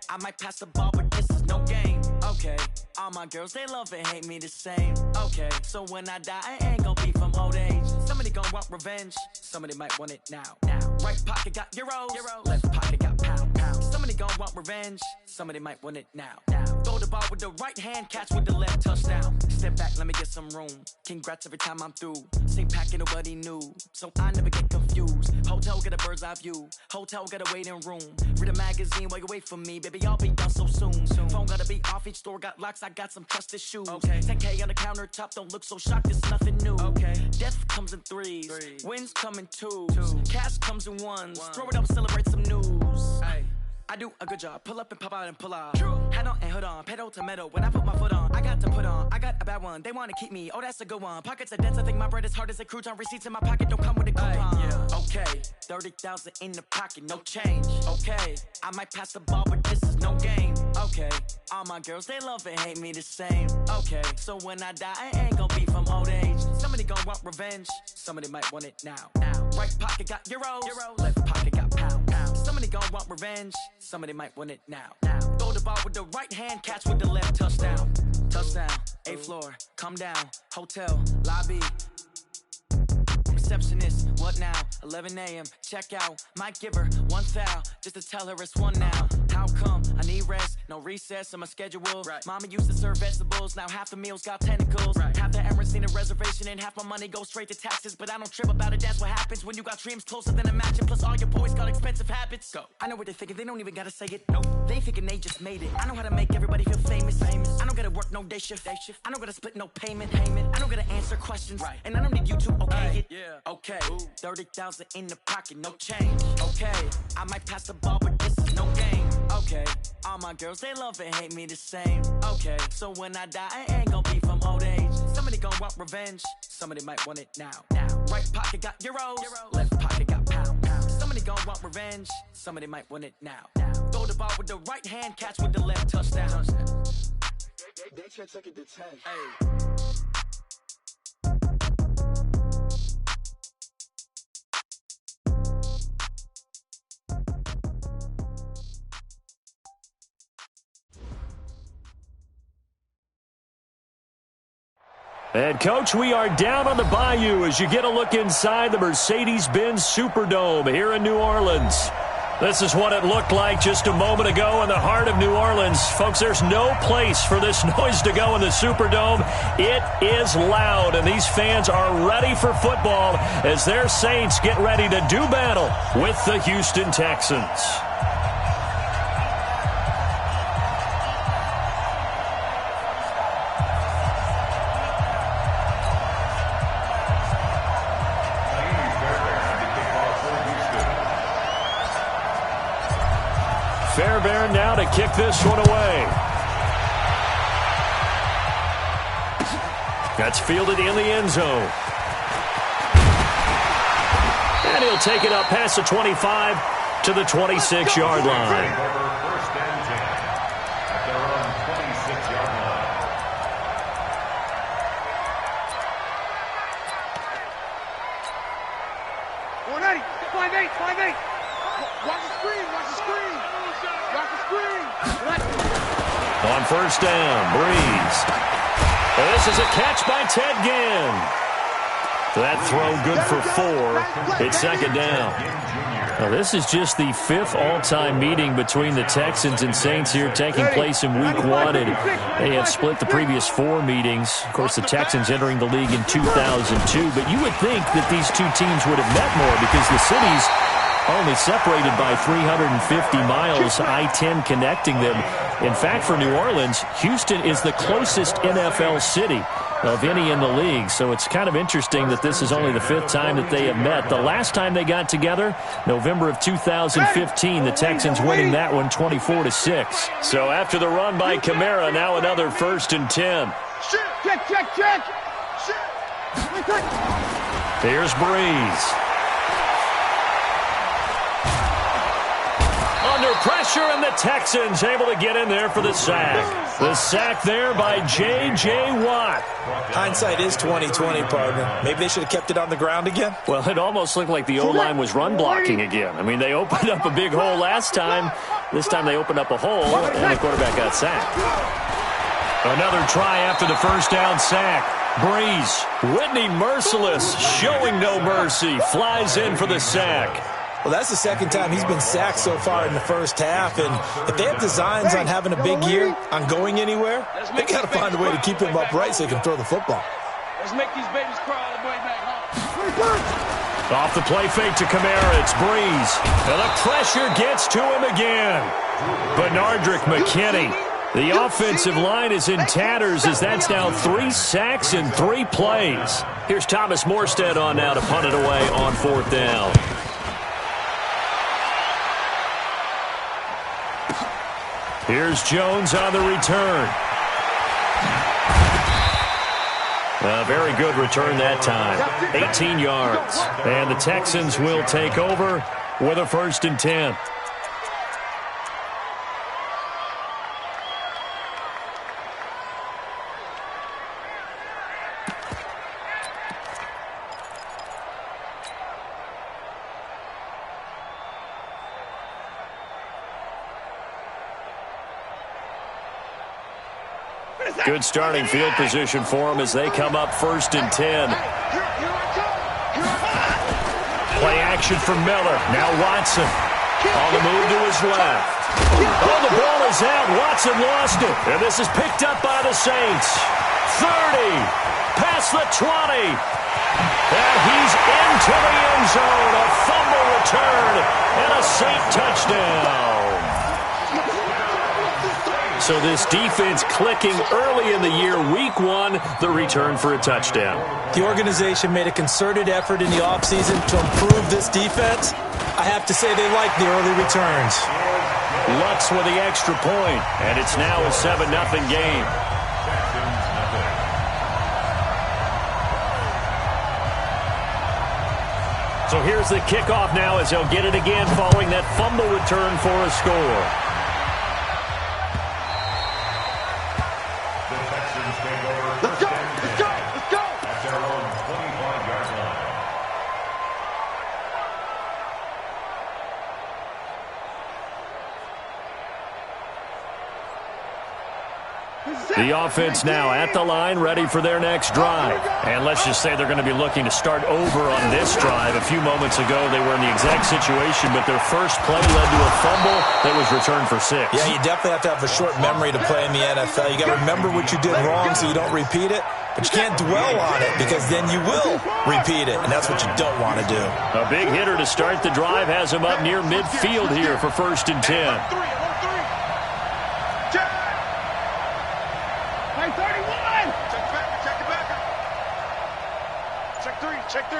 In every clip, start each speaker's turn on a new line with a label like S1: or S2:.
S1: I might pass the ball, but this is no game. Okay, all my girls, they love and hate me the same. Okay, so when I die, I ain't gonna be from old age. Somebody gon' want revenge, somebody might want it now. Right pocket got euros, left pocket got pound. Somebody gon' want revenge, somebody might want it now. Throw the ball with the right hand, catch with the left, touchdown. Step back, let me get some room. Congrats every time I'm through. Same packet, nobody knew, so I never get confused. Hotel get a bird's eye view, hotel get a waiting room. Read a magazine while you wait for me, baby, I'll be done so soon. Phone gotta be off, each store got locks, I got some trusted shoes. 10K on the countertop, don't look so shocked, it's nothing new. Death comes in threes, wins come in twos, cash comes in ones. Throw it up, celebrate some news. I do a good job, pull up and pop out and pull out. Hat on and hood on, pedal to metal. When I put my foot on, I got to put on. I got a bad one, they wanna keep me, oh that's a good one. Pockets are dense, I think my bread is hard as a crouton. Receipts in my pocket don't come with a coupon. Okay, 30,000 in the pocket, no change. Okay, I might pass the ball, but this is no game. Okay, all my girls, they love and hate me the same. Okay, so when I die, I ain't gonna be from old age. Somebody gon' want revenge, somebody might want it now. Right pocket got euros, left pocket got pound. Somebody gon' want revenge, somebody might want it now. Throw the ball with the right hand, catch with the left, touchdown. Touchdown, 8th floor, come down, hotel, lobby. Receptionist, what now? 11 a.m., check out. Might give her one foul, just to tell her it's one now. How come? I need rest, no recess in my schedule. Mama used to serve vegetables, now half the meals got tentacles. Half the errands need a reservation and half my money goes straight to taxes. But I don't trip about it, that's what happens when you got dreams closer than a match. And plus all your boys got expensive habits. Go. I know what they're thinking, they don't even gotta say it. Nope. They thinking they just made it. I know how to make everybody feel famous. I don't gotta work no day shift. I don't gotta split no payment. I don't gotta answer questions. And I don't need you to okay it. Okay, 30,000 in the pocket, no change. Okay, I might pass the ball, but this is no game. Okay, all my girls, they love and hate me the same. Okay, so when I die, I ain't gonna be from old age. Somebody gon' want revenge, somebody might want it now. Right pocket got euros, left pocket got pound. Somebody gon' want revenge, somebody might want it now. Throw the ball with the right hand, catch with the left, touchdown. They check it to 10.
S2: And, Coach, we are down on the Bayou as you get a look inside the Mercedes-Benz Superdome here in New Orleans. This is what it looked like just a moment ago in the heart of New Orleans. Folks, there's no place for this noise to go in the Superdome. It is loud, and these fans are ready for football as their Saints get ready to do battle with the Houston Texans. Fairbairn now to kick this one away. That's fielded in the end zone. And he'll take it up past the 25 to the 26-yard line.
S3: First and 10 at their own 26-yard line.
S4: Watch the screen, watch the screen. Watch the screen.
S2: On first down, Breeze. And this is a catch by Ted Ginn. That throw good for 4. It's second down. Now, this is just the 5th all-time meeting between the Texans and Saints here taking place in Week 1. And they have split the previous 4 meetings. Of course, the Texans entering the league in 2002. But you would think that these two teams would have met more because the cities only separated by 350 miles, I-10 connecting them. In fact, for New Orleans, Houston is the closest NFL city of any in the league. So it's kind of interesting that this is only the 5th time that they have met. The last time they got together, November of 2015, the Texans winning that one 24-6. So after the run by Kamara, now another 1st and 10.
S4: Check.
S2: Here's Breeze. Under pressure, and the Texans able to get in there for the sack. The sack there by J.J. Watt.
S5: Hindsight is 20/20, partner. Maybe they should have kept it on the ground again.
S2: Well, it almost looked like the O-line was run blocking again. I mean, they opened up a big hole last time. This time they opened up a hole, and the quarterback got sacked. Another try after the first down sack. Breeze, Whitney merciless, showing no mercy, flies in for the sack.
S5: Well, that's the second time he's been sacked so far in the first half, and if they have designs on having a big year, on going anywhere, they got to find a way to keep him upright so he can throw the football.
S4: Let's make these babies cry on the way back home.
S2: Off the play fake to Kamara, it's Breeze, and the pressure gets to him again. Benardrick McKinney. The offensive line is in tatters as that's now 3 sacks in 3 plays. Here's Thomas Morstead on now to punt it away on 4th down. Here's Jones on the return. A very good return that time. 18 yards. And the Texans will take over with a 1st and 10. Good starting field position for them as they come up 1st and 10. Play action for Miller. Now Watson on the move to his left. Oh, the ball is out. Watson lost it. And this is picked up by the Saints. 30. Past the 20. And he's into the end zone. A fumble return and a Saint touchdown. So this defense clicking early in the year, week 1, the return for a touchdown.
S5: The organization made a concerted effort in the offseason to improve this defense. I have to say they like the early returns.
S2: Lutz with the extra point, and it's now a 7-0 game. So here's the kickoff now as they'll get it again following that fumble return for a score. The offense now at the line, ready for their next drive. And let's just say they're going to be looking to start over on this drive. A few moments ago, they were in the exact situation, but their first play led to a fumble that was returned for 6.
S5: Yeah, you definitely have to have a short memory to play in the NFL. You got to remember what you did wrong so you don't repeat it, but you can't dwell on it because then you will repeat it, and that's what you don't want to do.
S2: A big hitter to start the drive has him up near midfield here for 1st and 10.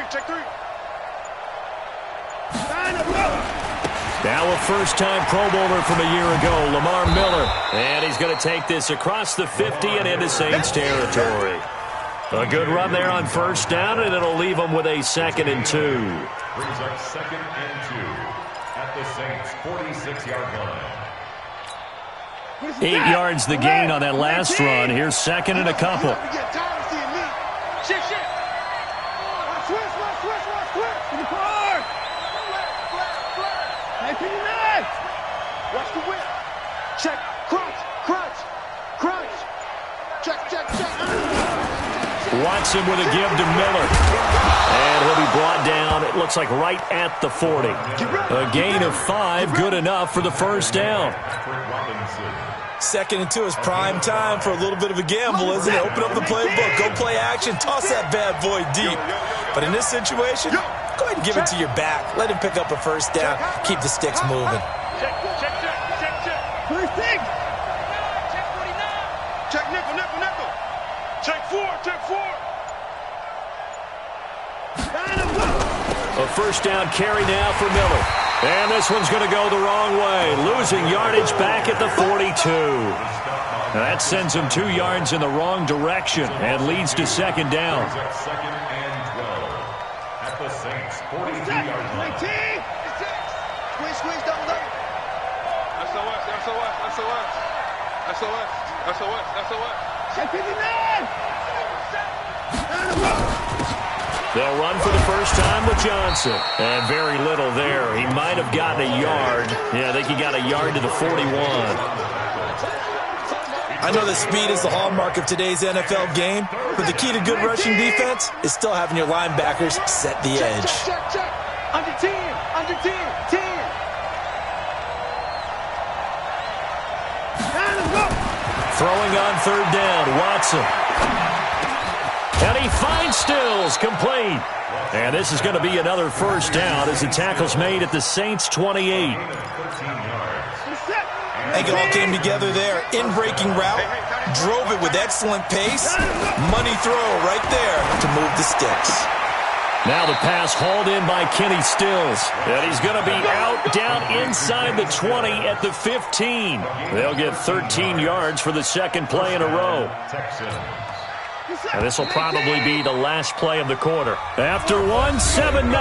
S4: Check three.
S2: Now a first-time Pro Bowler from a year ago, Lamar Miller. And he's going to take this across the 50 and into Saints territory. A good run there on 1st down, and it'll leave them with a 2nd and 2.
S3: Brings up 2nd and 2 at the Saints' 46-yard line.
S2: 8 yards the gain on that last run. Here's 2nd and a couple.
S4: Watch the whip. Check. Crunch. Check.
S2: Watson with a give to Miller. And he'll be brought down, it looks like right at the 40. A gain of 5, good enough for the 1st down.
S5: 2nd and 2 is prime time for a little bit of a gamble, isn't it? Open up the playbook, go play action, toss that bad boy deep. But in this situation, go ahead and give it to your back. Let him pick up a 1st down, keep the sticks moving.
S4: Check. First thing. Check nickel. Check 4.
S2: A 1st down carry now for Miller. And this one's going to go the wrong way. Losing yardage back at the 42. Now that sends him 2 yards in the wrong direction and leads to 2nd down.
S3: 2nd and 12 at the Saints' 42-yard line.
S4: Squeeze, double. SOS. Check 59.
S2: They'll run for the first time with Johnson. And very little there. He might have gotten a yard. Yeah, I think he got a yard to the 41.
S5: I know that speed is the hallmark of today's NFL game, but the key to good rushing defense is still having your linebackers set the edge.
S4: Check. Under 10, under 10, 10.
S2: Throwing on third down, Watson. And he finds Stills, complete. And this is going to be another first down as the tackle's made at the Saints' 28.
S5: I think it all came together there. In-breaking route, drove it with excellent pace. Money throw right there to move the sticks.
S2: Now the pass hauled in by Kenny Stills. And he's going to be out down inside the 20 at the 15. They'll get 13 yards for the second play in a row. And this will probably be the last play of the quarter. After one, 7-0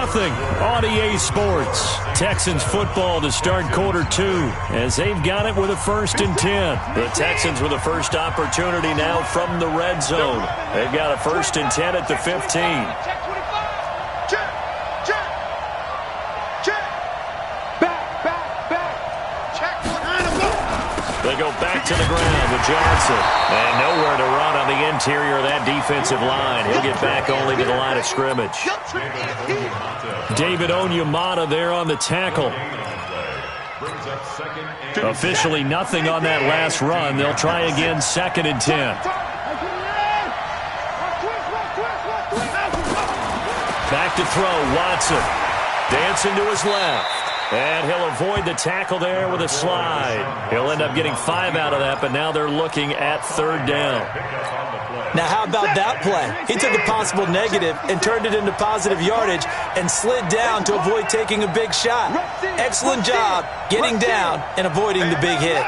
S2: on EA Sports. Texans football to start quarter 2 as they've got it with a 1st and 10. The Texans with a first opportunity now from the red zone. They've got a 1st and 10 at the 15. They go back to the ground with Johnson. And nowhere to run on the interior of that defensive line. He'll get back only to the line of scrimmage. David Onyemata there on the tackle. Officially nothing on that last run. They'll try again, 2nd and 10. Back to throw, Watson. Dancing to his left. And he'll avoid the tackle there with a slide. He'll end up getting 5 out of that, but now they're looking at 3rd down.
S5: Now, how about that play? He took a possible negative and turned it into positive yardage and slid down to avoid taking a big shot. Excellent job getting down and avoiding the big hit.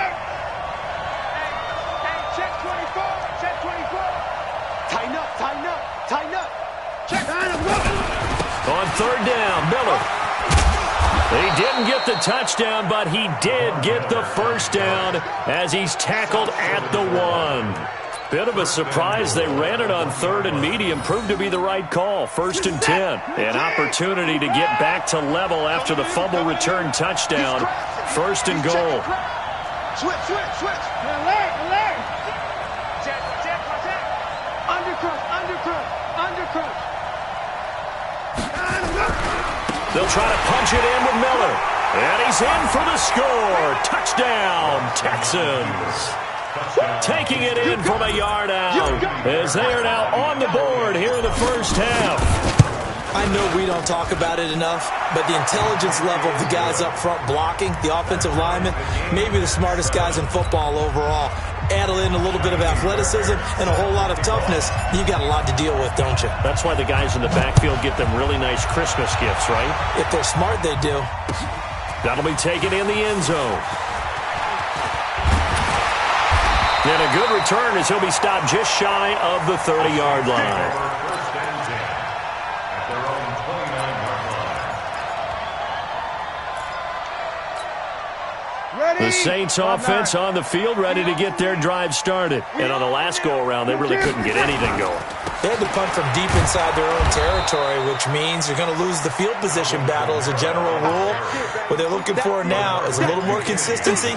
S4: Check 24. Tighten up. Check.
S2: On 3rd down, Miller. He didn't get the touchdown, but he did get the first down as he's tackled at the 1. Bit of a surprise. They ran it on 3rd and medium. Proved to be the right call. 1st and 10. An opportunity to get back to level after the fumble return touchdown. 1st and goal.
S4: Switch. Alert. Check. Undercross.
S2: They'll try to punch it in with Miller. And he's in for the score. Touchdown, Texans. Taking it in from a yard out as they are now on the board here in the first half.
S5: I know we don't talk about it enough, but the intelligence level of the guys up front blocking, the offensive linemen, maybe the smartest guys in football overall. Add in a little bit of athleticism and a whole lot of toughness, you got a lot to deal with, don't you?
S2: That's why the guys in the backfield get them really nice Christmas gifts, right?
S5: If they're smart, they do.
S2: That'll be taken in the end zone. And a good return as he'll be stopped just shy of the 30-yard line. The Saints offense on the field ready to get their drive started. And on the last go-around, they really couldn't get anything going.
S5: They had to punt from deep inside their own territory, which means you're going to lose the field position battle as a general rule. What they're looking for now is a little more consistency,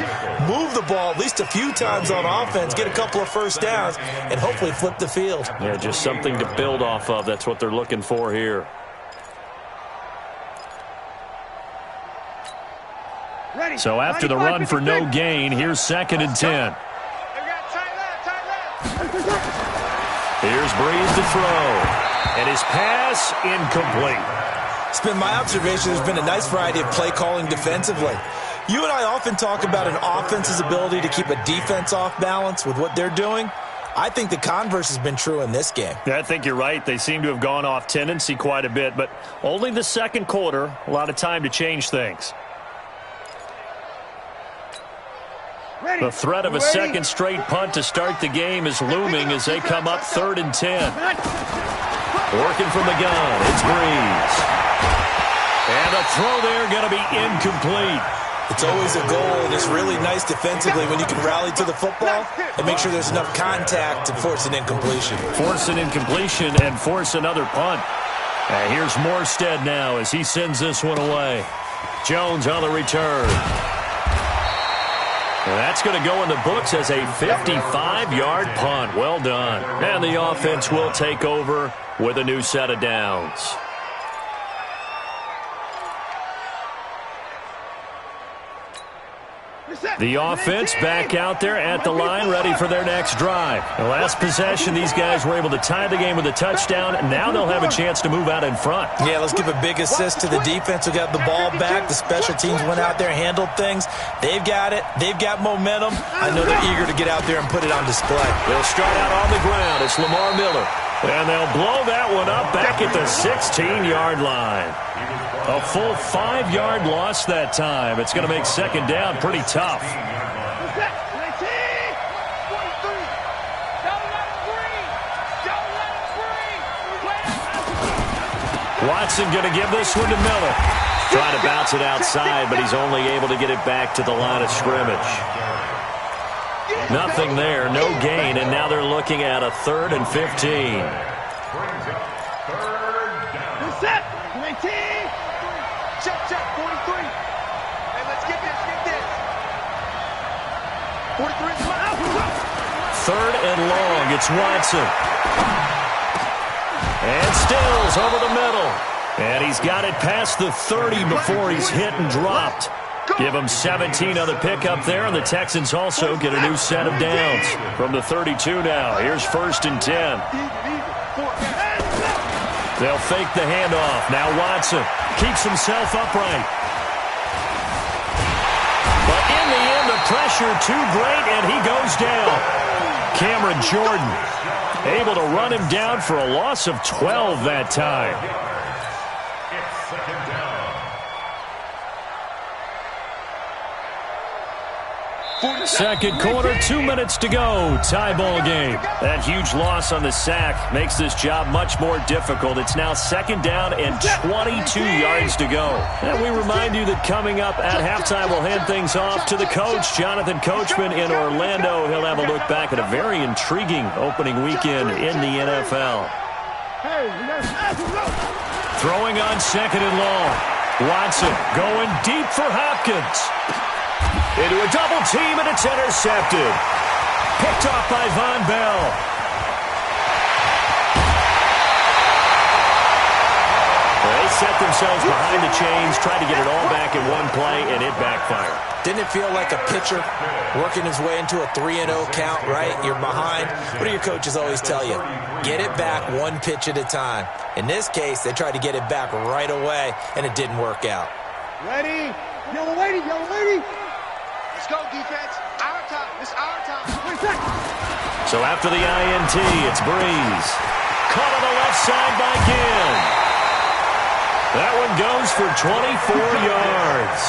S5: move the ball at least a few times on offense, get a couple of first downs, and hopefully flip the field.
S2: Yeah, just something to build off of. That's what they're looking for here. So after the run for no gain, here's 2nd and 10. Here's Breeze to throw. And his pass incomplete.
S5: It's been my observation there's been a nice variety of play calling defensively. You and I often talk about an offense's ability to keep a defense off balance with what they're doing. I think the converse has been true in this game.
S2: Yeah, I think you're right. They seem to have gone off tendency quite a bit, but only the second quarter, a lot of time to change things. The threat of a second straight punt to start the game is looming as they come up 3rd and 10. Working from the gun, it's Breeze. And a throw there going to be incomplete.
S5: It's always a goal, and it's really nice defensively when you can rally to the football and make sure there's enough contact to force an incompletion.
S2: Force an incompletion and force another punt. And here's Morstead now as he sends this one away. Jones on the return. And that's going to go in the books as a 55-yard punt. Well done. And the offense will take over with a new set of downs. The offense back out there at the line, ready for their next drive. The last possession, these guys were able to tie the game with a touchdown. Now they'll have a chance to move out in front.
S5: Yeah, let's give a big assist to the defense who got the ball back. The special teams went out there, handled things. They've got it. They've got momentum. I know they're eager to get out there and put it on display.
S2: They'll start out on the ground. It's Lamar Miller. And they'll blow that one up back at the 16-yard line. A full 5-yard loss that time. It's going to make second down pretty tough. Watson going to give this one to Miller. Trying to bounce it outside, but he's only able to get it back to the line of scrimmage. Nothing there, no gain, and now they're looking at a 3rd and 15.
S4: Set. 19. Check, 43. Hey, let's get this. 43 is out.
S2: 3rd and long, it's Watson. And Stills over the middle. And he's got it past the 30 before he's hit and dropped. Give him 17 on the pickup there, and the Texans also get a new set of downs. From the 32 now, here's 1st and 10. They'll fake the handoff. Now Watson keeps himself upright. But in the end, the pressure too great, and he goes down. Cameron Jordan able to run him down for a loss of 12 that time. Second quarter, 2 minutes to go. Tie ball game. That huge loss on the sack makes this job much more difficult. It's now second down and 22 yards to go. And we remind you that coming up at halftime, we'll hand things off to the coach, Jonathan Coachman in Orlando. He'll have a look back at a very intriguing opening weekend in the NFL. Throwing on 2nd and long. Watson going deep for Hopkins. Into a double team, and it's intercepted. Picked off by Von Bell. They set themselves behind the chains, tried to get it all back in one play, and it backfired.
S5: Didn't it feel like a pitcher working his way into a 3-0 count, right? You're behind. What do your coaches always tell you? Get it back one pitch at a time. In this case, they tried to get it back right away, and it didn't work out.
S4: Ready? Yellow lady, yellow lady. Let's go, defense. Our time. It's our time.
S2: So after the INT, it's Breeze. Caught on the left side by Ginn. That one goes for 24 yards.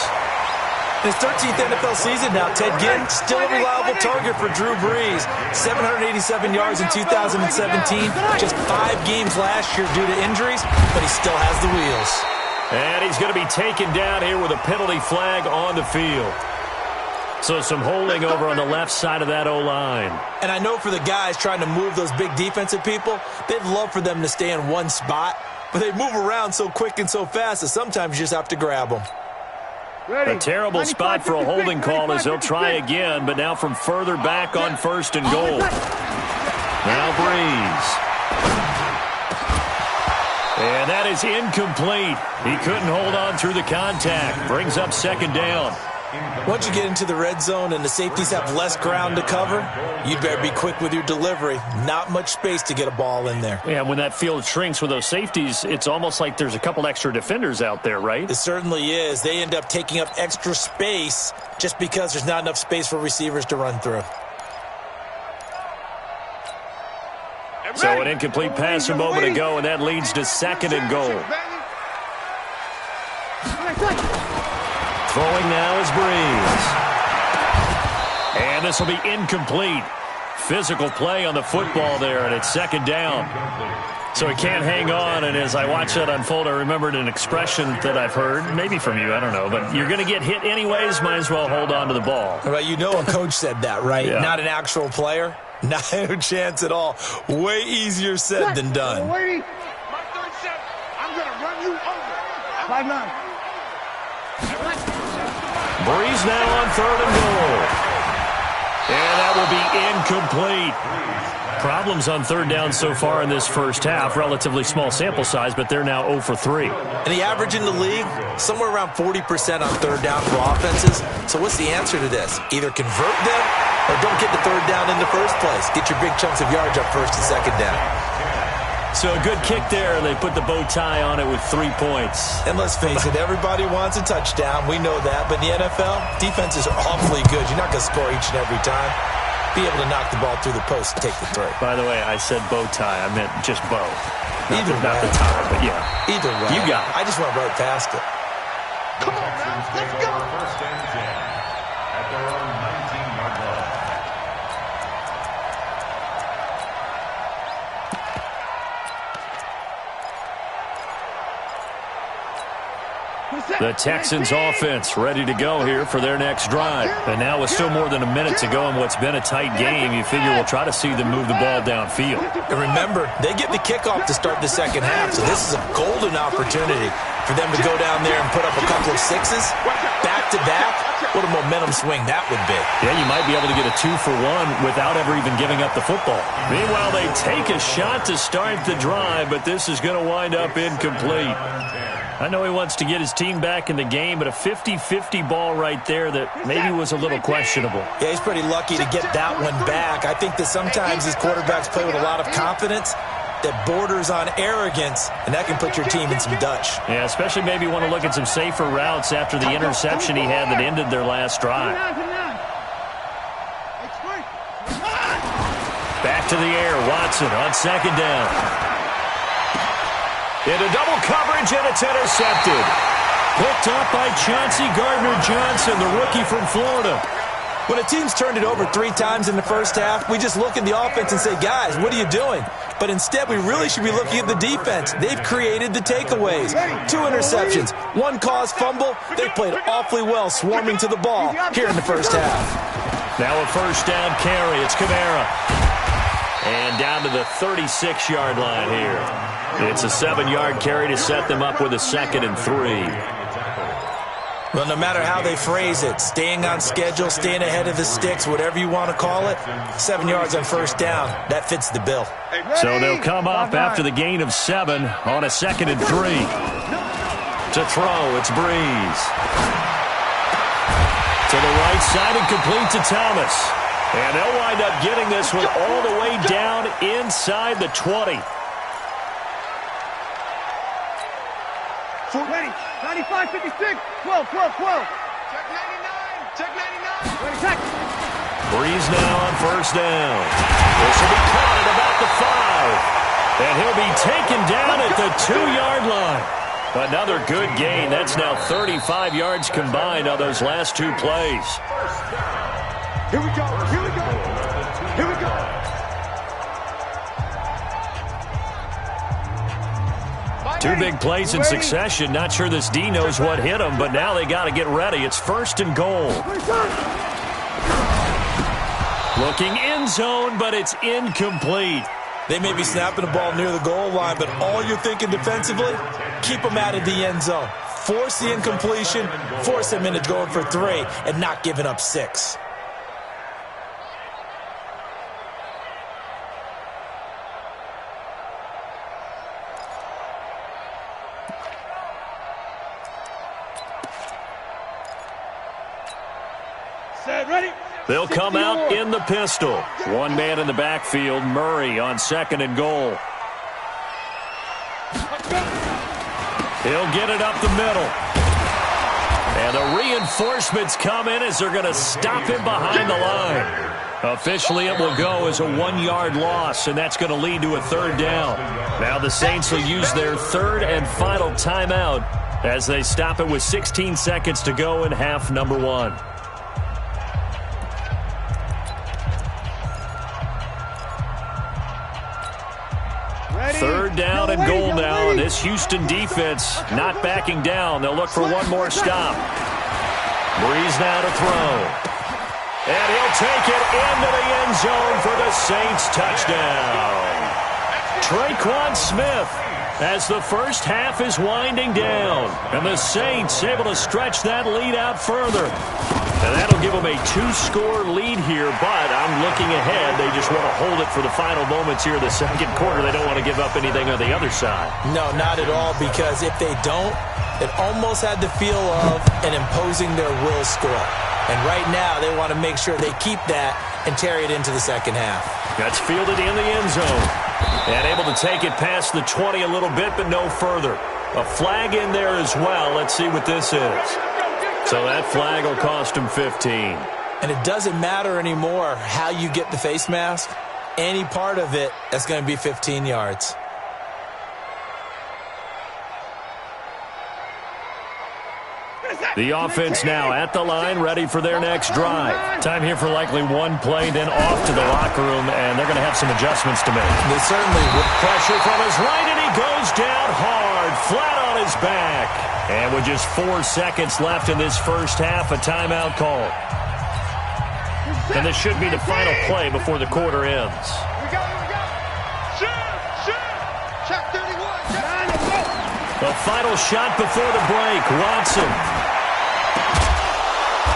S5: His 13th NFL season now, Ted Ginn, still a reliable target for Drew Brees. 787 yards in 2017, just 5 games last year due to injuries, but he still has the wheels.
S2: And he's going to be taken down here with a penalty flag on the field. So some holding over on the left side of that O-line.
S5: And I know for the guys trying to move those big defensive people, they'd love for them to stay in one spot, but they move around so quick and so fast that sometimes you just have to grab them.
S2: A terrible spot for a holding call as they'll try again, but now from further back on 1st and goal. Now Breeze. And that is incomplete. He couldn't hold on through the contact. Brings up 2nd down.
S5: Once you get into the red zone and the safeties have less ground to cover, you better be quick with your delivery. Not much space to get a ball in there.
S2: Yeah, when that field shrinks with those safeties, it's almost like there's a couple extra defenders out there, right?
S5: It certainly is. They end up taking up extra space just because there's not enough space for receivers to run through.
S2: So an incomplete pass a moment ago, and that leads to 2nd and goal. Throwing now is Breeze. And this will be incomplete. Physical play on the football there, and it's 2nd down. So he can't hang on, and as I watch that unfold, I remembered an expression that I've heard, maybe from you, I don't know, but you're going to get hit anyways, might as well hold on to the ball.
S5: Right, you know a coach said that, right?
S2: Yeah.
S5: Not an actual player. No chance at all. Way easier said than done.
S4: 5-9.
S2: Breeze now on 3rd and goal. And that will be incomplete. Problems on 3rd down so far in this first half. Relatively small sample size, but they're now 0 for 3.
S5: And the average in the league, somewhere around 40% on 3rd down for offenses. So what's the answer to this? Either convert them or don't get the 3rd down in the first place. Get your big chunks of yards up 1st and 2nd down.
S2: So a good kick there. They put the bow tie on it with 3 points.
S5: And let's face it, everybody wants a touchdown. We know that. But in the NFL, defenses are awfully good. You're not going to score each and every time. Be able to knock the ball through the post and take the throw.
S2: By the way, I said bow tie. I meant just bow. Not the tie, but yeah.
S5: Either way.
S2: You got it.
S5: I just went right past it.
S4: Come on, man. Let's go.
S3: 1st and 10 at their own 19-yard line.
S2: The Texans offense ready to go here for their next drive. And now with still more than a minute to go in what's been a tight game, you figure we'll try to see them move the ball downfield.
S5: And remember, they get the kickoff to start the second half, so this is a golden opportunity for them to go down there and put up a couple of sixes back-to-back. What a momentum swing that would be.
S2: Yeah, you might be able to get a 2-for-1 without ever even giving up the football. Meanwhile, they take a shot to start the drive, but this is going to wind up incomplete. I know he wants to get his team back in the game, but a 50-50 ball right there that maybe was a little questionable.
S5: Yeah, he's pretty lucky to get that one back. I think that sometimes these quarterbacks play with a lot of confidence that borders on arrogance, and that can put your team in some Dutch.
S2: Yeah, especially maybe want to look at some safer routes after the interception he had that ended their last drive. Back to the air, Watson on 2nd down. Into double coverage, and it's intercepted. Picked up by Chauncey Gardner-Johnson, the rookie from Florida.
S5: When a team's turned it over 3 times in the first half, we just look at the offense and say, guys, what are you doing? But instead, we really should be looking at the defense. They've created the takeaways. 2 interceptions, 1 caused fumble. They played awfully well swarming to the ball here in the first half.
S2: Now a 1st down carry. It's Kamara. And down to the 36-yard line here. It's a 7-yard carry to set them up with a 2nd and 3.
S5: Well, no matter how they phrase it, staying on schedule, staying ahead of the sticks, whatever you want to call it, 7 yards on 1st down, that fits the bill.
S2: So they'll come up after the gain of 7 on a 2nd and 3. To throw, it's Breeze. To the right side and complete to Thomas. And they'll wind up getting this one all the way down inside the 20.
S4: 20, 95, 56, 12, 12, 12. Check 99, check 99. Ready, check.
S2: Breeze now on 1st down. This will be caught at about the 5. And he'll be taken down at the 2-yard line. Another good gain. That's now 35 yards combined on those last 2 plays.
S4: Here we go, here we go, here we go.
S2: Two big plays in succession. Not sure this D knows what hit him, but now they got to get ready. It's 1st and goal. Looking end zone, but it's incomplete.
S5: They may be snapping the ball near the goal line, but all you're thinking defensively, keep them out of the end zone. Force the incompletion, force them into going for 3, and not giving up 6.
S2: They'll come out in the pistol. 1 man in the backfield, Murray on 2nd and goal. He'll get it up the middle. And the reinforcements come in as they're going to stop him behind the line. Officially, it will go as a 1-yard loss, and that's going to lead to a 3rd down. Now the Saints will use their 3rd and final timeout as they stop it with 16 seconds to go in half number 1. Third down and goal now, and this Houston defense not backing down. They'll look for one more stop. Breeze now to throw. And he'll take it into the end zone for the Saints touchdown. Traquan Smith as the first half is winding down. And the Saints able to stretch that lead out further. And that'll give them a 2-score lead here, but I'm looking ahead. They just want to hold it for the final moments here in the second quarter. They don't want to give up anything on the other side.
S5: No, not at all, because if they don't, it almost had the feel of an imposing their will score. And right now, they want to make sure they keep that and carry it into the second half.
S2: That's fielded in the end zone. And able to take it past the 20 a little bit, but no further. A flag in there as well. Let's see what this is. So that flag will cost him 15.
S5: And it doesn't matter anymore how you get the face mask. Any part of it, that's going to be 15 yards.
S2: The offense now at the line, ready for their next drive. Time here for likely one play, then off to the locker room, and they're going to have some adjustments to make.
S5: They certainly will.
S2: Pressure from his right, and he goes down hard, flat on his back. And with just 4 seconds left in this first half, a timeout call. And this should be the final play before the quarter ends.
S4: Here we go. Shoot. Check 31.
S2: The final shot before the break, Watson.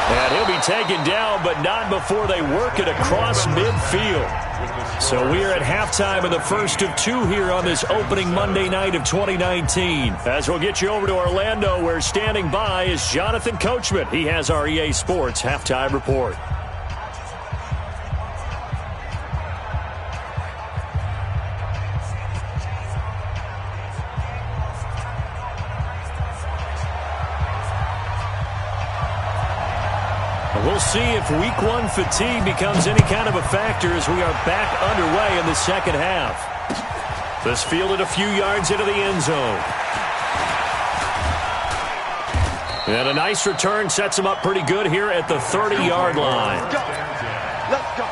S2: And he'll be taken down, but not before they work it across midfield. So we are at halftime in the first of 2 here on this opening Monday night of 2019. As we'll get you over to Orlando, where standing by is Jonathan Coachman. He has our EA Sports halftime report. We'll see if week 1 fatigue becomes any kind of a factor as we are back underway in the second half. This fielded a few yards into the end zone. And a nice return sets him up pretty good here at the 30-yard line.
S4: Let's go.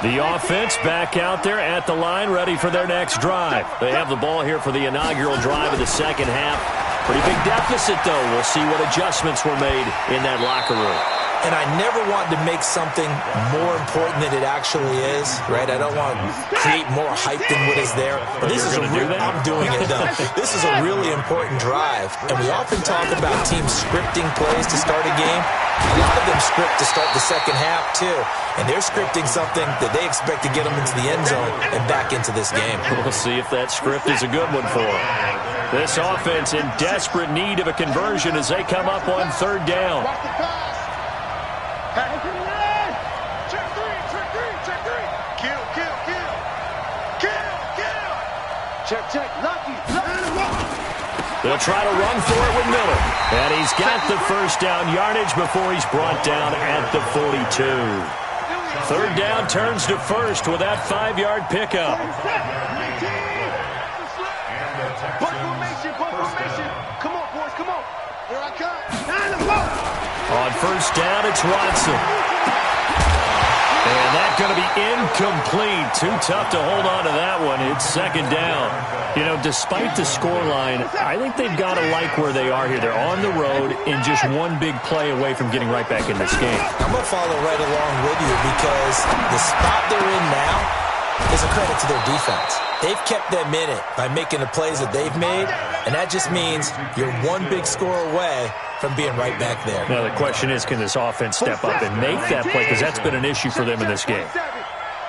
S2: The offense back out there at the line, ready for their next drive. They have the ball here for the inaugural drive of the second half. Pretty big deficit, though. We'll see what adjustments were made in that locker room.
S5: And I never want to make something more important than it actually is, right? I don't want to create more hype than what is there. But this is I'm doing it, though. This is a really important drive. And we often talk about teams scripting plays to start a game. A lot of them script to start the second half, too. And they're scripting something that they expect to get them into the end zone and back into this game.
S2: We'll see if that script is a good one for them. This offense in desperate need of a conversion as they come up on third down.
S4: Watch the pass. Check three. Kill. Check. Lucky.
S2: They'll try to run for it with Miller. And he's got the first down yardage before he's brought down at the 42. Third down turns to first with that 5-yard pickup.
S4: Buck formation. Come on, boys, come on. Here I come.
S2: On first down, it's Watson. And that's going to be incomplete. Too tough to hold on to that one. It's second down. You know, despite the scoreline, I think they've got to like where they are here. They're on the road and just one big play away from getting right back in this game.
S5: I'm going to follow right along with you because the spot they're in now is a credit to their defense. They've kept them in it by making the plays that they've made, and that just means you're one big score away from being right back there.
S2: Now, the question is, can this offense step up and make that play? Because that's been an issue for them in this game.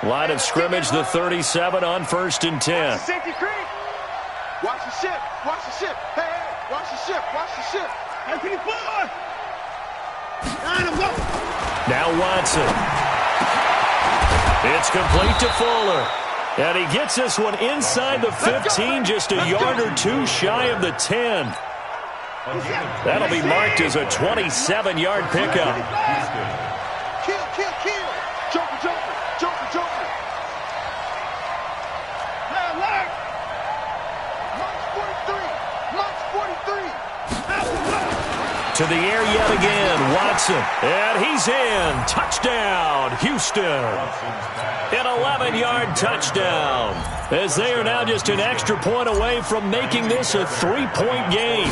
S2: Line of scrimmage, the 37 on 1st and 10.
S4: Safety creek. Watch the ship. Hey, watch the ship.
S2: Now Watson. It's complete to Fuller. And he gets this one inside the 15, just a yard or two shy of the 10. That'll be marked as a 27-yard pickup.
S4: Kill. Joker.
S2: To the air yet again, Watson. And he's in. Touchdown, Houston. An 11-yard touchdown. As they are now just an extra point away from making this a 3-point game.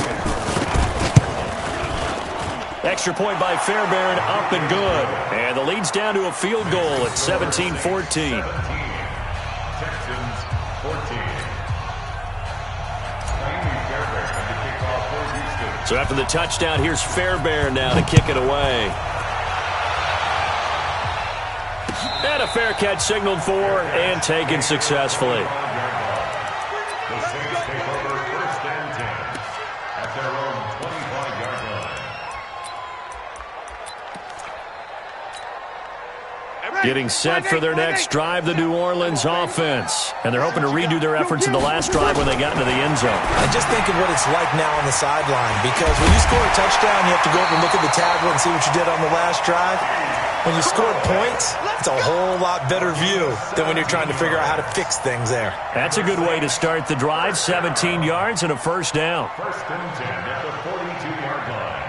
S2: Extra point by Fairbairn, up and good. And the lead's down to a field goal at 17-14. So after the touchdown, here's Fairbairn now to kick it away. And a fair catch signaled for and taken successfully.
S3: The Saints take over 1st and 10 at their own 25-yard line.
S2: Getting set for their next drive, the New Orleans offense. And they're hoping to redo their efforts in the last drive when they got into the end zone.
S5: I just think of what it's like now on the sideline, because when you score a touchdown, you have to go over and look at the tablet and see what you did on the last drive. When you scored points, it's a whole lot better view than when you're trying to figure out how to fix things there.
S2: That's a good way to start the drive. 17 yards and a first down.
S3: 1st and 10 at the 42-yard line.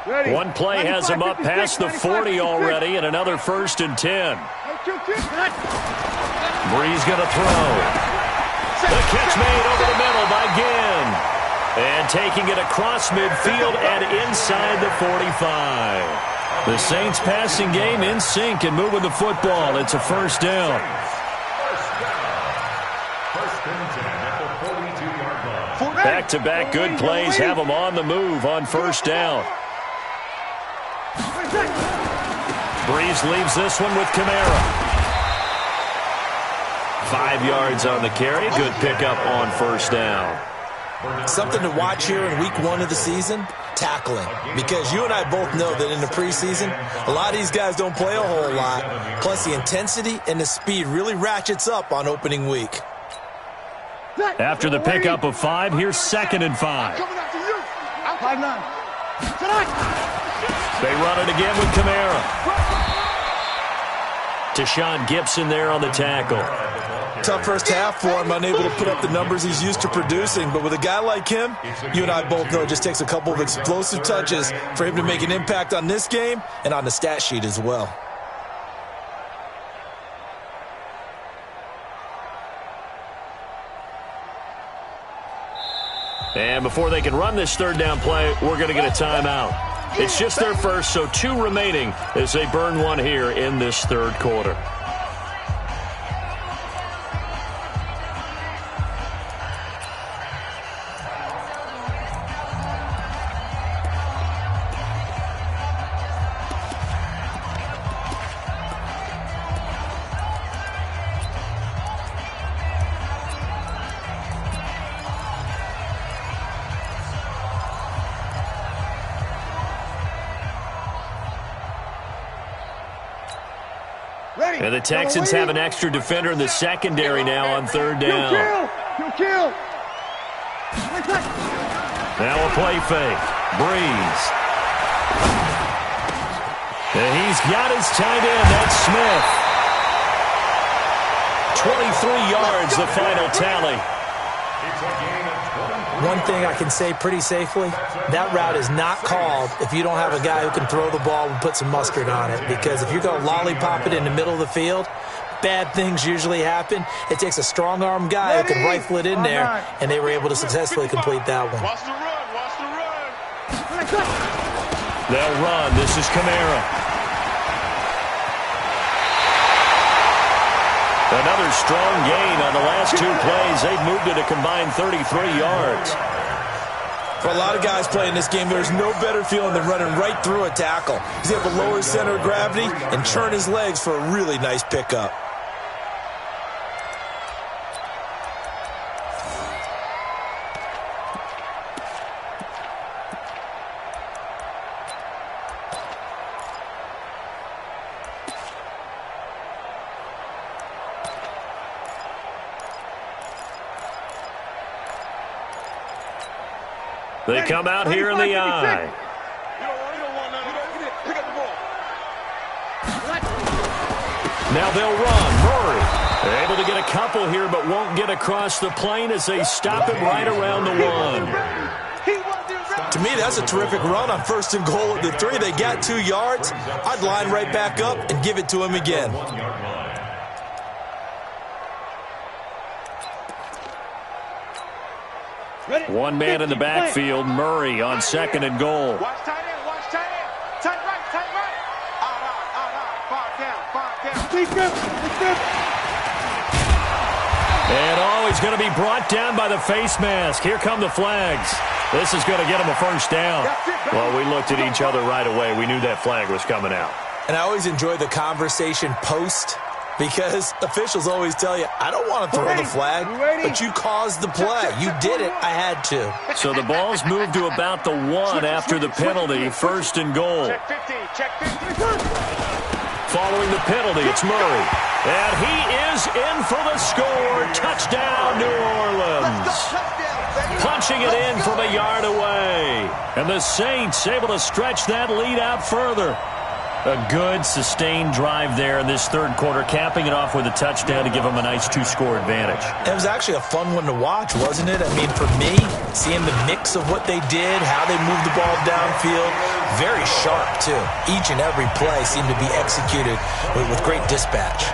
S4: Ready.
S2: One play has him up past the 40 already, and another 1st and 10. Breeze going to throw. The catch made over the middle by Ginn. And taking it across midfield and inside the 45. The Saints passing game in sync and moving the football. It's a first down.
S3: 1st and 10 at the 42-yard line.
S2: Back-to-back good plays have them on the move on first down. Breeze leaves this one with Kamara. 5 yards on the carry. Good pickup on first down.
S5: Something to watch here in week 1 of the season, tackling. Because you and I both know that in the preseason, a lot of these guys don't play a whole lot. Plus, the intensity and the speed really ratchets up on opening week.
S2: After the pickup of 5, here's 2nd and 5. They run it again with Kamara. Tashawn Gibson there on the tackle.
S5: Tough first half for him, unable to put up the numbers he's used to producing. But with a guy like him, you and I both know it just takes a couple of explosive touches for him to make an impact on this game and on the stat sheet as well.
S2: And before they can run this third down play, we're going to get a timeout. It's just their first, so 2 remaining as they burn one here in this third quarter. And the Texans have an extra defender in the secondary now on third down. Now a play fake. Breeze. And he's got his tight end. That's Smith. 23 yards, the final tally.
S5: One thing I can say pretty safely, that route is not called if you don't have a guy who can throw the ball and put some mustard on it. Because if you're going to lollipop it in the middle of the field, bad things usually happen. It takes a strong-arm guy who can rifle it in there, and they were able to successfully complete that one.
S4: Watch the run. Watch the run.
S2: They'll run. This is Kamara. Another strong gain on the last 2 plays. They've moved it a combined 33 yards.
S5: For a lot of guys playing this game, there's no better feeling than running right through a tackle. He's able to lower his center of gravity and turn his legs for a really nice pickup.
S2: They come out here in the eye. Now they'll run. Murray. They're able to get a couple here, but won't get across the plane as they stop him right around the 1.
S5: To me, that's a terrific run on 1st and goal at the 3. They got 2 yards. I'd line right back up and give it to him again.
S2: One man in the backfield, Murray on 2nd and goal.
S4: Watch tight end. Watch tight end. Tight right. Tight
S2: And he's going to be brought down by the face mask. Here come the flags. This is going to get him a first down. Well, we looked at each other right away. We knew that flag was coming out.
S5: And I always enjoy the conversation post, because officials always tell you, I don't want to throw the flag, but you caused the play. You did it. I had to.
S2: So the ball's moved to about the 1 after the penalty, 1st and goal. Following the penalty, it's Murray. And he is in for the score. Touchdown, New Orleans. Punching it in from a yard away. And the Saints able to stretch that lead out further. A good, sustained drive there in this third quarter, capping it off with a touchdown to give them a nice 2-score advantage.
S5: It was actually a fun one to watch, wasn't it? I mean, for me, seeing the mix of what they did, how they moved the ball downfield, very sharp, too. Each and every play seemed to be executed with great dispatch.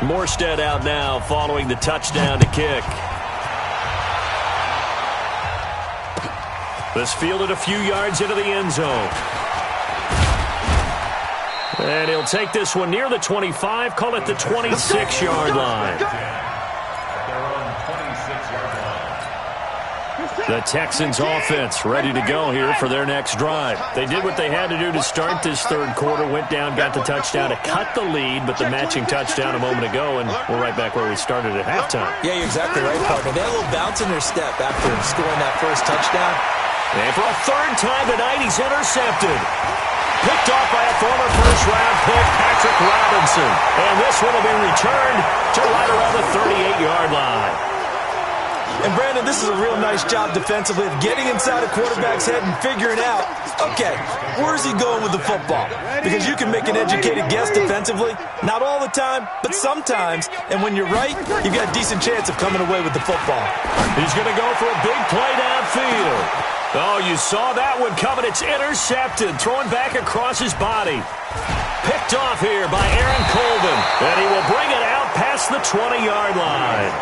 S2: Morstead out now following the touchdown to kick. This fielded a few yards into the end zone. And he'll take this one near the 25, call it the 26-yard line. The Texans offense ready to go here for their next drive. They did what they had to do to start this third quarter, went down, got the touchdown to cut the lead, but the matching touchdown a moment ago, and we're right back where we started at halftime.
S5: Yeah, you're exactly right, partner. They had a little bounce in their step after scoring that first touchdown.
S2: And for a third time tonight, he's intercepted. Picked off by a former first-round pick, Patrick Robinson. And this one will be returned to right around the 38-yard line.
S5: And, Brandon, this is a real nice job defensively of getting inside a quarterback's head and figuring out, okay, where's he going with the football? Because you can make an educated guess defensively. Not all the time, but sometimes. And when you're right, you've got a decent chance of coming away with the football.
S2: He's going to go for a big play downfield. Oh, you saw that one coming. It's intercepted, thrown back across his body. Picked off here by Aaron Colvin. And he will bring it out past the 20-yard line.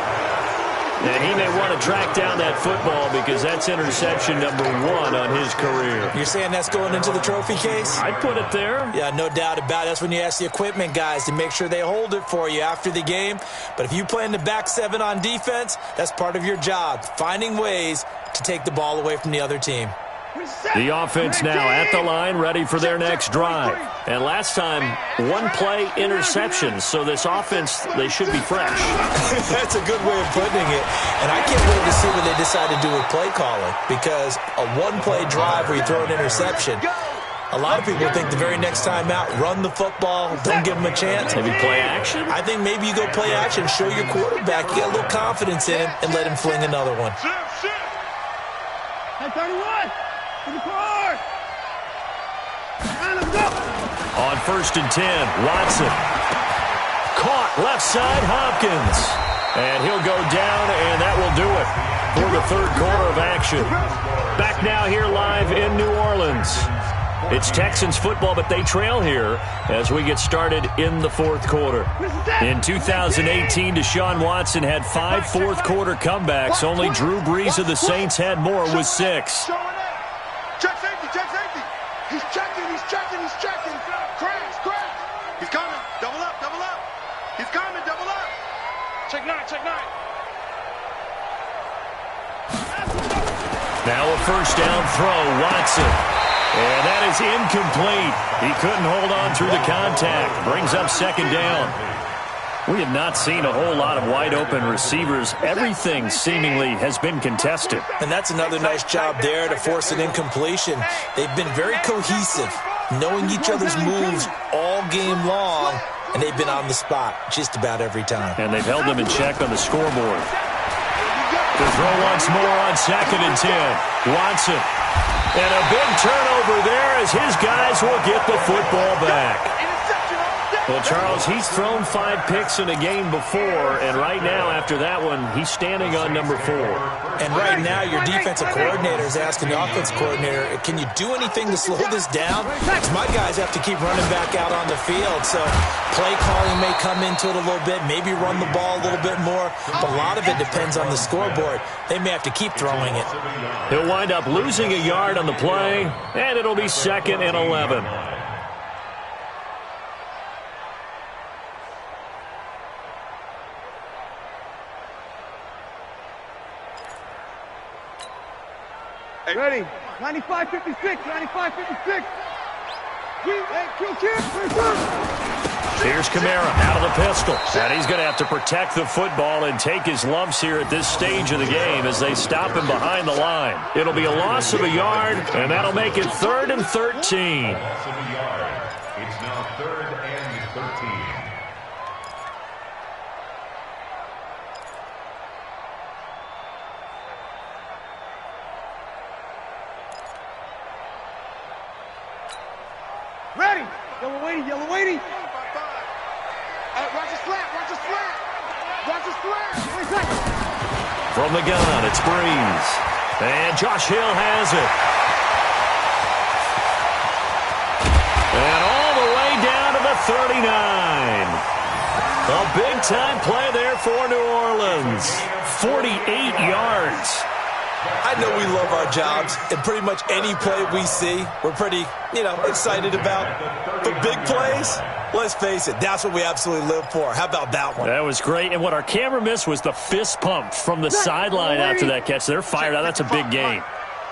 S2: And he may want to track down that football because that's interception number 1 on his career.
S5: You're saying that's going into the trophy case?
S2: I'd put it there.
S5: Yeah, no doubt about it. That's when you ask the equipment guys to make sure they hold it for you after the game. But if you play in the back 7 on defense, that's part of your job, finding ways to take the ball away from the other team.
S2: The offense now at the line, ready for their next drive. And last time, 1-play interception. So this offense, they should be fresh.
S5: That's a good way of putting it. And I can't wait to see what they decide to do with play calling. Because a 1-play drive where you throw an interception, a lot of people think the very next time out, run the football, don't give them a chance.
S2: Maybe play action?
S5: I think maybe you go play action, show your quarterback you got a little confidence in him, and let him fling another one.
S4: Hey, 31! To the car! Let's go!
S2: On 1st and 10, Watson. Caught left side, Hopkins. And he'll go down, and that will do it for the third quarter of action. Back now here live in New Orleans. It's Texans football, but they trail here as we get started in the fourth quarter. In 2018, Deshaun Watson had 5 fourth-quarter comebacks. Only Drew Brees of the Saints had more with 6.
S4: Check safety, check safety. He's checking, he's checking, he's checking. Crash, crash. He's coming. Double up, double up. He's coming, double up. Check 9, check 9.
S2: Now a first down throw, Watson. And that is incomplete. He couldn't hold on through the contact. Brings up second down. We have not seen a whole lot of wide-open receivers. Everything seemingly has been contested.
S5: And that's another nice job there to force an incompletion. They've been very cohesive, knowing each other's moves all game long, and they've been on the spot just about every time.
S2: And they've held them in check on the scoreboard. The throw once more on 2nd and 10. Watson. And a big turnover there as his guys will get the football back. Well, Charles, he's thrown 5 picks in a game before, and right now, after that one, he's standing on number 4.
S5: And right now, your defensive coordinator is asking the offense coordinator, can you do anything to slow this down? Because my guys have to keep running back out on the field, so play calling may come into it a little bit, maybe run the ball a little bit more, but a lot of it depends on the scoreboard. They may have to keep throwing it.
S2: He'll wind up losing a yard on the play, and it'll be 2nd and 11.
S4: Ready? 95-56, 95-56.
S2: Here's Kamara out of the pistol. And he's going to have to protect the football and take his lumps here at this stage of the game as they stop him behind the line. It'll be a loss of a yard, and that'll make it 3rd and 13.
S3: Loss of a yard. It's now 3rd and 13.
S4: Ready? Yellow weighty. Watch the slant, watch the slant. Watch the slant.
S2: From the gun, it's Breeze. And Josh Hill has it. And all the way down to the 39. A big-time play there for New Orleans. 48 yards.
S5: I know we love our jobs, and pretty much any play we see, we're pretty, excited about. But big plays, let's face it, that's what we absolutely live for. How about that one?
S2: That was great, and what our camera missed was the fist pump from the sideline after that catch. They're fired out. That's a big gain.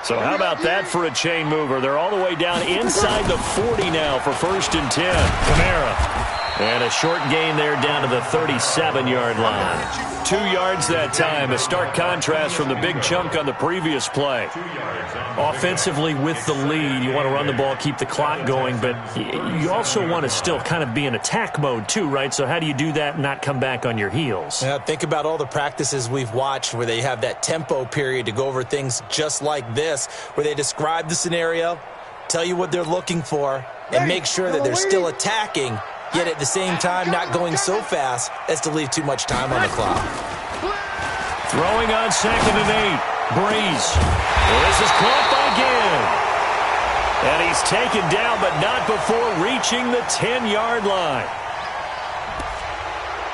S2: So how about that for a chain mover? They're all the way down inside the 40 now for 1st and 10. Kamara. And a short gain there down to the 37-yard line. 2 yards that time, a stark contrast from the big chunk on the previous play. Offensively with the lead, you want to run the ball, keep the clock going, but you also want to still kind of be in attack mode too, right? So how do you do that and not come back on your heels?
S5: Yeah, think about all the practices we've watched where they have that tempo period to go over things just like this, where they describe the scenario, tell you what they're looking for, and make sure that they're still attacking, yet at the same time not going so fast as to leave too much time on the clock.
S2: Throwing on 2nd and 8. Breeze. This is caught by Ginn. And he's taken down, but not before reaching the 10-yard line.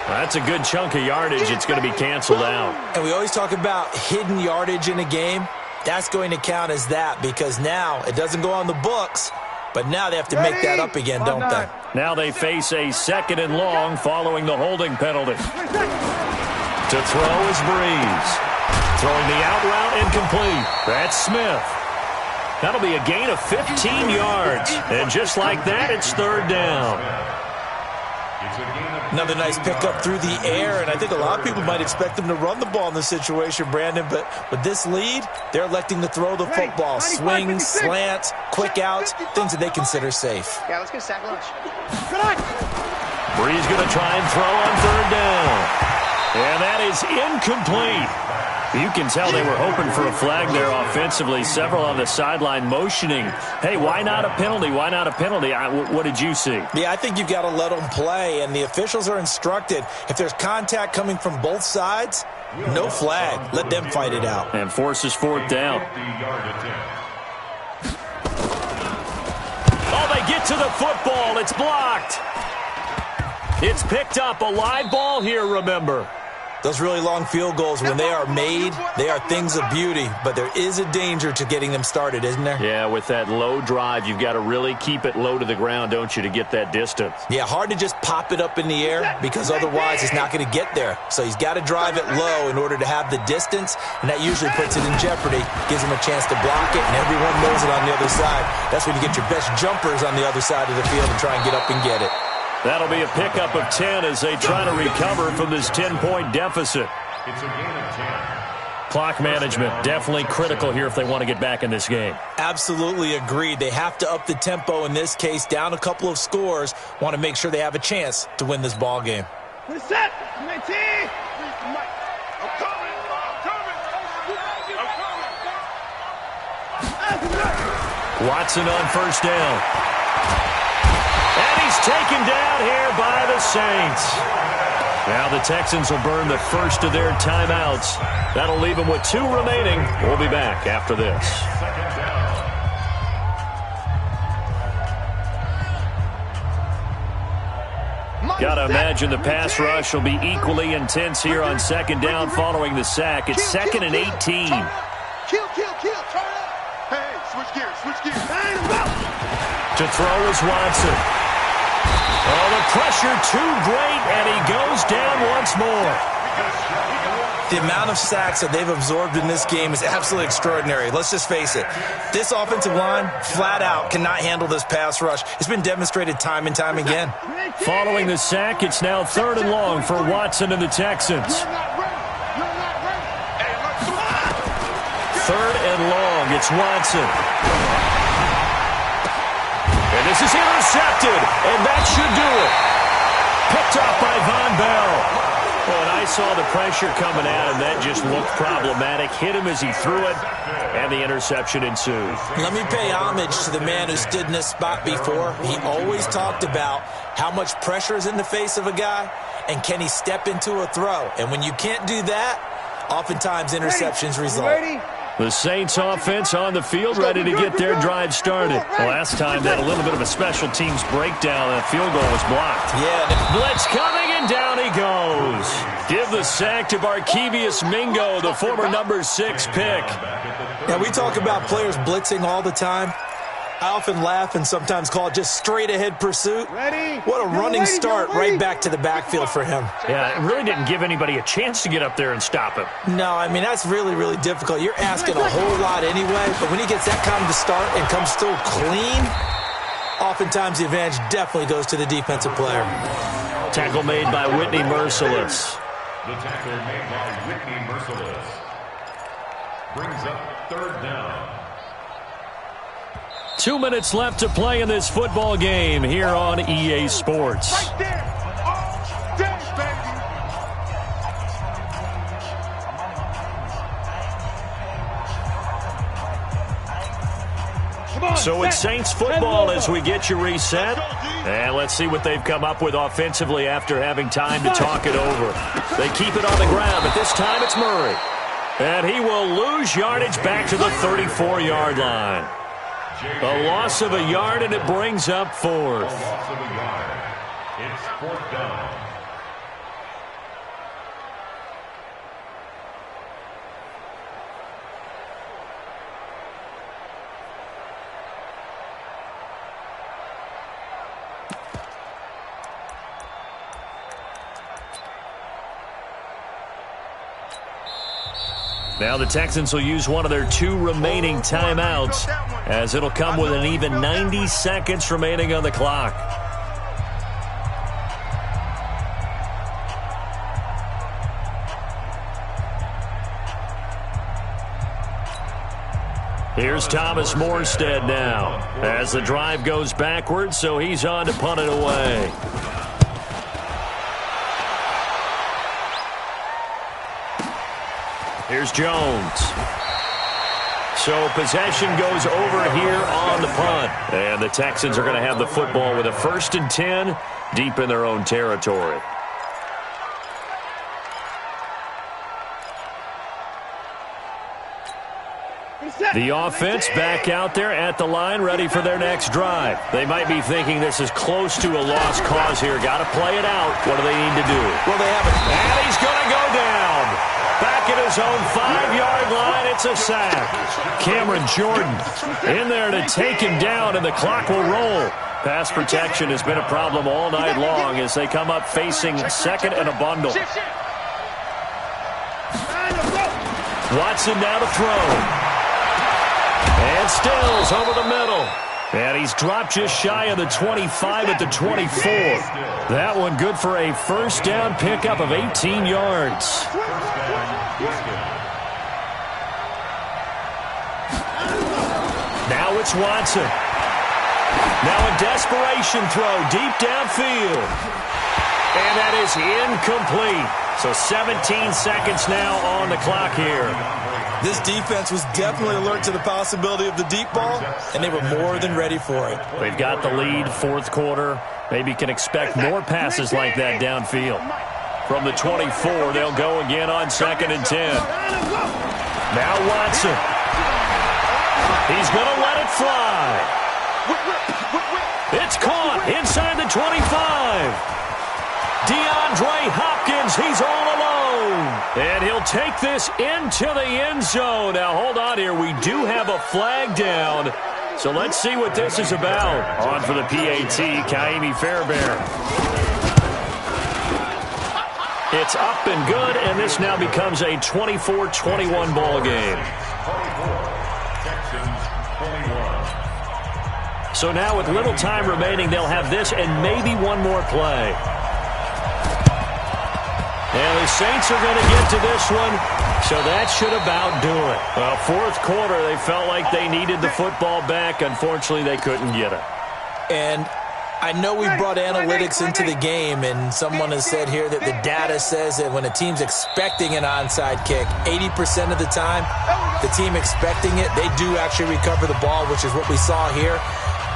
S2: That's a good chunk of yardage. It's going to be canceled out.
S5: And we always talk about hidden yardage in a game. That's going to count as that because now it doesn't go on the books, but now they have to make that up again, don't they?
S2: Now they face a 2nd and long following the holding penalty. To throw is Breeze. Throwing the out route incomplete. That's Smith. That'll be a gain of 15 yards. And just like that, it's 3rd down.
S5: Another nice pickup through the air, and I think a lot of people might expect them to run the ball in this situation, Brandon, but with this lead, they're electing to throw the football. Swings, slants, quick outs, things that they consider safe.
S6: Yeah, let's get a sack lunch.
S2: Breeze going to try and throw on 3rd down. And that is incomplete. You can tell they were hoping for a flag there offensively. Several on the sideline motioning, hey, why not a penalty? Why not a penalty? What did you see?
S5: Yeah, I think you've got to let them play, and the officials are instructed. If there's contact coming from both sides, no flag. Let them fight it out.
S2: And forces 4th down. Oh, they get to the football. It's blocked. It's picked up. A live ball here, remember.
S5: Those really long field goals, when they are made, they are things of beauty, but there is a danger to getting them started, isn't there?
S2: Yeah, with that low drive, you've got to really keep it low to the ground, don't you, to get that distance?
S5: Yeah, hard to just pop it up in the air because otherwise it's not going to get there. So he's got to drive it low in order to have the distance, and that usually puts it in jeopardy, gives him a chance to block it, and everyone knows it on the other side. That's when you get your best jumpers on the other side of the field and try and get up and get it.
S2: That'll be a pickup of 10 as they try to recover from this 10-point deficit.
S3: It's a gain of 10.
S2: Clock management, definitely critical here if they want to get back in this game.
S5: Absolutely agreed. They have to up the tempo in this case, down a couple of scores. Want to make sure they have a chance to win this ball game.
S4: Set.
S2: Watson on 1st down. And he he's taken down here by the Saints. Now the Texans will burn the first of their timeouts. That'll leave them with 2 remaining. We'll be back after this. Gotta imagine the pass rush will be equally intense here on second down following the sack. It's 2nd and 18.
S4: Kill, turn up. Hey, switch gears.
S2: To throw is Watson. Oh, the pressure too great, and he goes down once more.
S5: The amount of sacks that they've absorbed in this game is absolutely extraordinary. Let's just face it. This offensive line, flat out, cannot handle this pass rush. It's been demonstrated time and time again.
S2: Following the sack, it's now 3rd and long for Watson and the Texans. 3rd and long, it's Watson. And this is intercepted, and that should do it. Picked up by Von Bell. Well, and I saw the pressure coming at him. That just looked problematic. Hit him as he threw it, and the interception ensued.
S5: Let me pay homage to the man who stood in this spot before. He always talked about how much pressure is in the face of a guy, and can he step into a throw. And when you can't do that, oftentimes interceptions result.
S2: The Saints offense on the field, ready to get their drive started. Last time, they had a little bit of a special teams breakdown. That field goal was blocked.
S5: Yeah.
S2: Blitz coming, and down he goes. Give the sack to Barkevious Mingo, the former number 6 pick.
S5: Now, we talk about players blitzing all the time. I often laugh and sometimes call it just straight-ahead pursuit. What a running start right back to the backfield for him.
S2: Yeah, it really didn't give anybody a chance to get up there and stop him.
S5: No, I mean, that's really, really difficult. You're asking a whole lot anyway, but when he gets that kind of start and comes through clean, oftentimes the advantage definitely goes to the defensive player.
S2: Tackle made by Whitney Merciless.
S3: The tackle made by Whitney Merciless brings up 3rd down.
S2: 2 minutes left to play in this football game here on EA Sports.
S4: Right there. Baby.
S2: So it's Saints football as we get you reset. And let's see what they've come up with offensively after having time to talk it over. They keep it on the ground, but this time it's Murray. And he will lose yardage back to the 34-yard line. A loss of a yard, and it brings up 4th.
S3: Loss of a yard. It's 4th down.
S2: Now the Texans will use one of their 2 remaining timeouts, as it'll come with an even 90 seconds remaining on the clock. Here's Thomas Morstead now, as the drive goes backwards, so he's on to punt it away. Here's Jones. So possession goes over here on the punt. And the Texans are going to have the football with a 1st and 10 deep in their own territory. The offense back out there at the line, ready for their next drive. They might be thinking this is close to a lost cause here. Got to play it out. What do they need to do?
S5: Well, they have it.
S2: And he's going to go down. Back at his own 5-yard line, it's a sack. Cameron Jordan in there to take him down, and the clock will roll. Pass protection has been a problem all night long as they come up facing 2nd and a bundle. Watson now to throw. And Stills over the middle. And he's dropped just shy of the 25 at the 24. That one good for a 1st down pickup of 18 yards. Now it's Watson. Now a desperation throw deep downfield. And that is incomplete. So 17 seconds now on the clock here.
S5: This defense was definitely alert to the possibility of the deep ball, and they were more than ready for it.
S2: They've got the lead, 4th quarter. Maybe can expect more passes like that downfield. From the 24, they'll go again on 2nd and 10. Now Watson. He's going to let it fly. It's caught inside the 25. DeAndre Hopkins, he's all alone. And he'll take this into the end zone. Now, hold on here. We do have a flag down. So let's see what this is about. On for the PAT, Ka'imi Fairbairn. It's up and good, and this now becomes a 24-21 ball game. So now with little time remaining, they'll have this and maybe one more play. And the Saints are going to get to this one, so that should about do it. Well, fourth quarter, they felt like they needed the football back. Unfortunately, they couldn't get it.
S5: And I know we brought analytics into the game, and someone has said here that the data says that when a team's expecting an onside kick, 80% of the time, the team expecting it, they do actually recover the ball, which is what we saw here.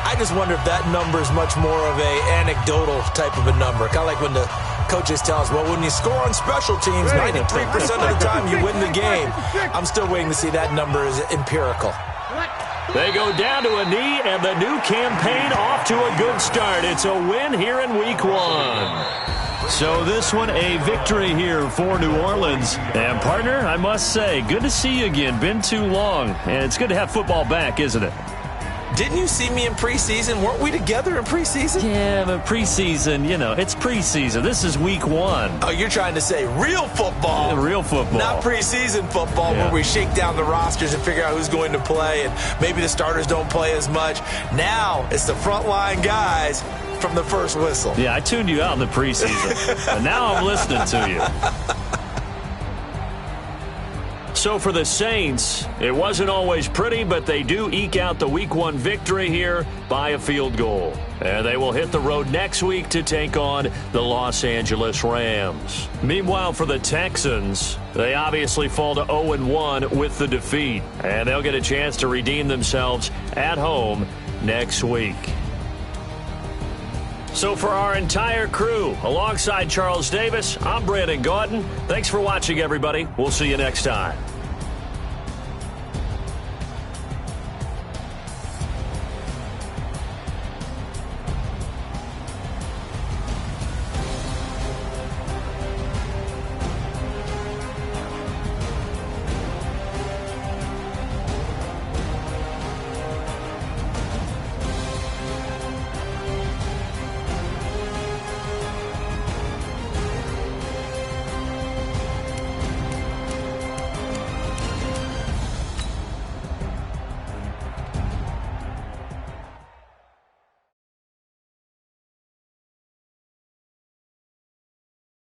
S5: I just wonder if that number is much more of a anecdotal type of a number. Kind of like when the coaches tell us, well, when you score on special teams, 93% of the time you win the game. I'm still waiting to see that number is empirical.
S2: They go down to a knee, and the new campaign off to a good start. It's a win here in Week 1. So this one, a victory here for New Orleans. And, partner, I must say, good to see you again. Been too long. And it's good to have football back, isn't it?
S5: Didn't you see me in preseason? Weren't we together in preseason?
S2: Yeah, but preseason, you know, it's preseason. This is Week 1.
S5: Oh, you're trying to say real football.
S2: Yeah, real football.
S5: Not preseason football where we shake down the rosters and figure out who's going to play, and maybe the starters don't play as much. Now it's the frontline guys from the first whistle.
S2: Yeah, I tuned you out in the preseason, but now I'm listening to you. So for the Saints, it wasn't always pretty, but they do eke out the Week 1 victory here by a field goal. And they will hit the road next week to take on the Los Angeles Rams. Meanwhile, for the Texans, they obviously fall to 0-1 with the defeat. And they'll get a chance to redeem themselves at home next week. So for our entire crew, alongside Charles Davis, I'm Brandon Gaudin. Thanks for watching, everybody. We'll see you next time.